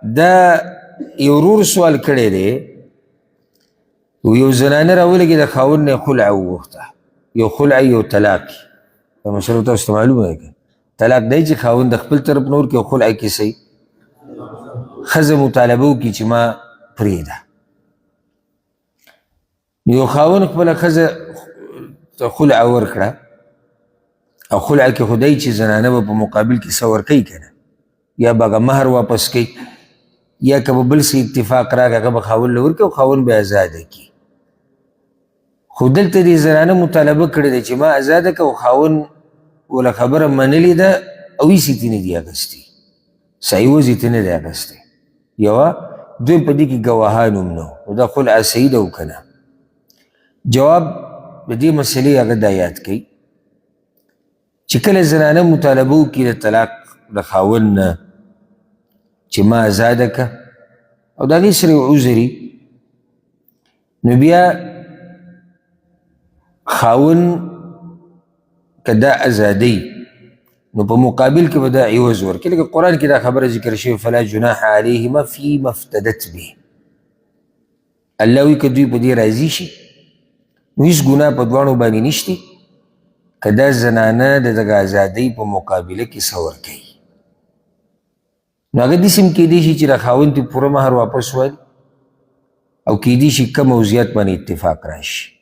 دا یو ورور سوال کړی دی یو زنانه راولګي د خاوند نه خلع وغوښته یو خلع یو طلاق دا مسله تاسو ته معلومه ده که طلاق دی چې خاوند د خپل طرف نه ورکړي او خلع یې کیسئ ښځه مطالبه وکړي چې ما پرېږده یو خاوند خپله ښځه ته خلع ورکړه او خلع کې خو دی چې زنانه به په مقابل کې څه ورکوي که نه یا به هغه مهر واپس کوي یا که به بل څه اتفاق راغی هغه به خاوند له ورکړي او خاوند به ازاده کړي خو دلته دې زنانه مطالبه کړې ده چې ما ازاده که او خاوند وله خبره منلې ده او هېڅ یې ترې نه دي اخیستي څه عوض یې ترې نه دی اخیستی یوه دویم په دې کې ګواهان هم نه نو دا خلع صحیح ده او که نه جواب د دې مسلې هغه دا یاد کوي چې کله زنانه مطالبه وکړي د طلاق د خاوند نه چې ما ازاده که او د هغې سره یو عذر نو بیا خاوند که دا ازادی نو په مقابل کې به دا عوض ورکړي لکه قرآن کې دا خبره ذکر شوې فلا جناح علیهما فیما افتدت به الله وایي که دوی په دې راضي شي نو هېڅ ګناه په دواړو باندې نشتی که دا زنانه د دغه ازادۍ په مقابله کې څه ورکوي نو هغه داسې هم کیدی شي چې د خاوند ته پوره مهر واپس والي او کیدی شي کم او زیات باندې اتفاق راشي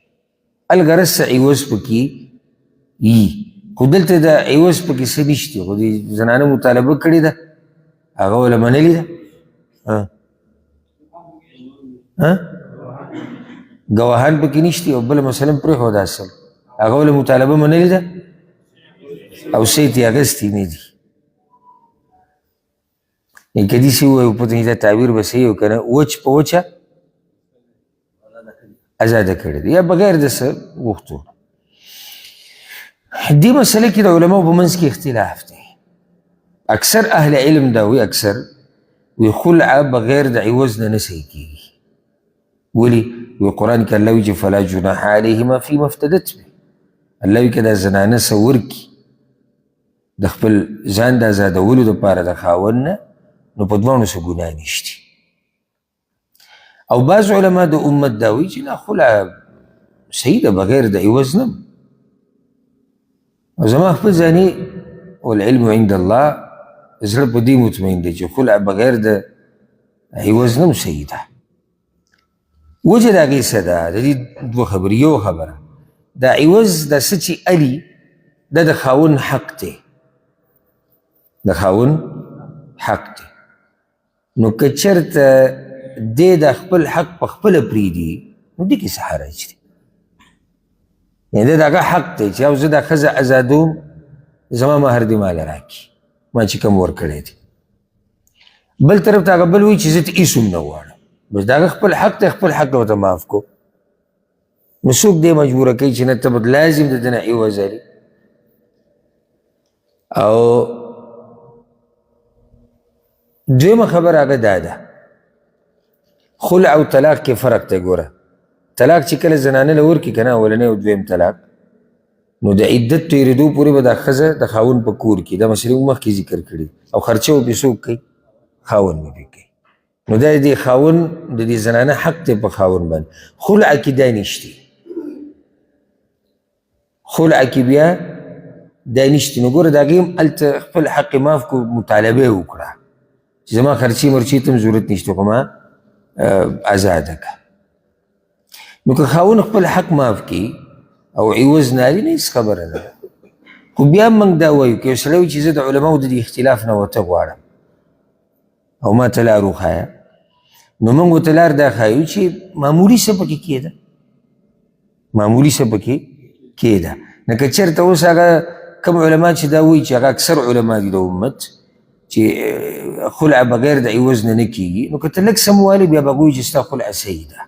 الغرض څه عوض پکې وي خو دلته د عوض پکې څه نشته خو دې زنانه مطالبه کړې ده هغه وله منلې ده ګواهان پکې نشته او بله مثلا پرېښوده اصل هغه وله مطالبه منلې ده او څه یې ترې اخیستي نه دي که داسې ووایو پته نه دا تعبیر به صحیح و که نه وچ په وچه ازاده کړې ده یا بغیر د څه غوښتو دې مسله کې د علماو په منځ کې اختلاف دی اکثر اهل علم دا وی اکثر وی خلع بغیر د عوض نه نه صحیح کېږي ولې وی قرآن کې الله وی چې فلا جناح علیهما فیما افتدت به الله وی که دا زنانه څه ورکي د خپل ځان د ازادولو دپاره د خاوند نه نو په دواړو څه ګناه نشتي او بعض علما د امت دا وایي چې نه خلع صحیح ده بغیر د عوض نه او زما خپل ځاني والعلم عند الله زړه په دې مطمئن دی چې خلع بغیر د عوض نه صحیح ده وجه د هغې څه ده د دې دوه خبرې یو خبره دا عوض دا څه چې علي دا د خاوند حق دی د خاوند حق دی نو که چېرته دی د خپل حق په خپله پرېږدي نو دې کې څه حرج دی یعنې د هغه حق دی چې او زه دا ښځه ازادوم زما مهر دې ماله راکړي ما چې کوم ورکړی دی بل طرف ته هغه بل وایي چې زه ته هېڅ هم نه غواړم بس د هغه خپل حق دی خپل حق ورته معاف کو نو څوک دې مجبوره کوي چې نه ته به لازم د ده نه عوض لري او دویمه خبر هغه دا ده خلع او طلاق کې فرق دی ګوره طلاق چې کله زنانه له ورکړي که نه اولنی او دویم طلاق نو د عدت تېرېدو پورې به دا ښځه د خاوند په کور کې دا مسلې مو مخکې ذکر کړي او خرچه به پرې څوک کوي خاوند به پرې کوي نو دا د خاوند د دې زنانه حق دی په خاوند باندې خلع کې دا نشتي خلع کې بیا دا نشتي نو ګوره د هغې هم هلته خپل حق معاف کو مطالبه یې وکړه چې زما خرچې مرچې ته هم ضرورت نشته خو ما ازاده که نو که خاوند خپل حق معاف کړي او عوض نه لري نه هېڅ خبره ده خو بیا هم موږ دا وایو که یو سړی وایي چې زه د علماو د دې اختلاف نه ورته غواړم او ما ته لار وښایه نو موږ ورته لار دا ښایو چې معمولي څه پکې کېده معمولي څه پکې کېده لکه چېرته اوس هغه کوم علما چې دا وایي چې هغه اکثر علما دي د امت چې خلع بغیر د عوض نه نه کېږي نو که ته لږ څه موالي بیا به هغه وایي چې ستا خلع صحیح ده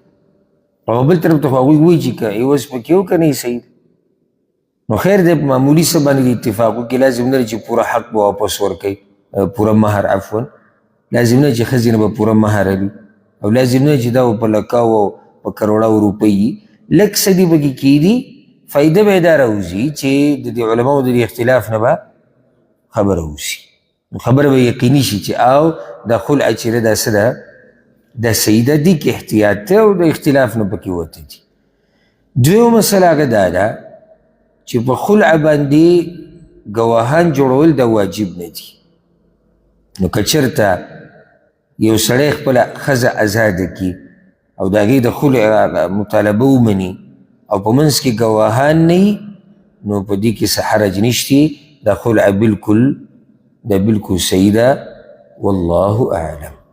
او بل طرف ته خو هغوی وایي چې که عوض پکې و که نه صحیح ده نو خیر دی په معمولي څه باندې اتفاق وکړي لازم نه چې پوره حق به واپس ورکوي پوره مهر عفوا لازم نه چې ښځې نه به پوره مهر لري او لازم نه چې دا په لکاو او په کروڑاو روپۍ لږ څه دي پکې کېدي فایده به یې دا راوځي چې د دې علماو د دې اختلاف نه به خبره وشي خبر به یقیني شي چې او دا خلع چې دا څه ده دا صحیح ده دې کې احتیاط ته او د اختلاف نه پکې وته دي. دویمه مسله هغه دا ده چې په خلع باندې ګواهان جوړول دا واجب نه دي. نو که چېرته یو سړی خپله ښځه ازاده کړي او د هغې د خلع مطالبه ومني او په منځ کې ګواهان نه وي نو په دې کې څه حرج نشتی. دا خلع بالکل صحیح ده والله اعلم.